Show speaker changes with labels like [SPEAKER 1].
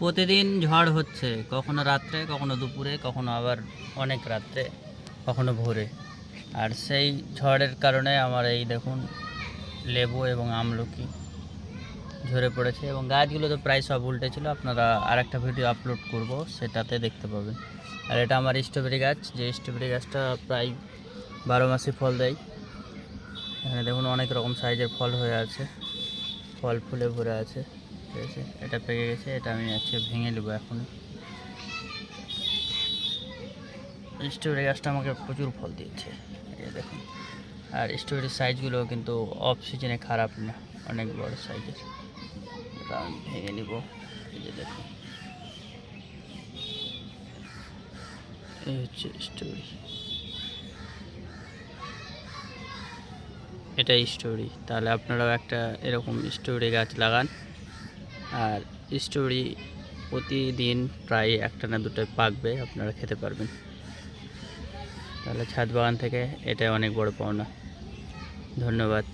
[SPEAKER 1] প্রতিদিন ঝড় হচ্ছে, কখনো রাত্রে, কখনো দুপুরে, কখনো আবার অনেক রাত্রে, কখনো ভোরে। আর সেই ঝড়ের কারণে আমার এই দেখুন লেবু এবং আমলকি ঝরে পড়েছে এবং গাছগুলো তো প্রায় সব উল্টে ছিল। আপনারা আরেকটা ভিডিও আপলোড করব, সেটাতে দেখতে পাবেন। আর এটা আমার স্ট্রবেরি গাছ, যে স্ট্রবেরি গাছটা প্রায় 12 মাসই ফল দেয়। এখানে দেখুন অনেক রকম সাইজের ফল হয়ে আছে, ফল ফুলে ভরে আছে। ঠিক আছে, এটা পেকে গেছে, এটা আমি আজকে ভেঙে নেবো এখন। স্ট্রবেরি গাছটা আমাকে প্রচুর ফল দিয়েছে, এই দেখুন। আর স্ট্রবেরির সাইজগুলো কিন্তু অফ সিজনে খারাপ না, অনেক বড় সাইজের। এটা আমি ভেঙে নিব, এই যে দেখুন, এই হচ্ছে স্ট্রবেরি, এটাই স্ট্রবেরি। তাহলে আপনারাও একটা এরকম স্ট্রবেরি গাছ লাগান। আর স্ট্রবেরি প্রতিদিন প্রায় একটা না দুটো পাকবে, আপনারা খেতে পারবেন। তাহলে ছাদ বাগান থেকে এটাই অনেক বড় পাওনা। ধন্যবাদ।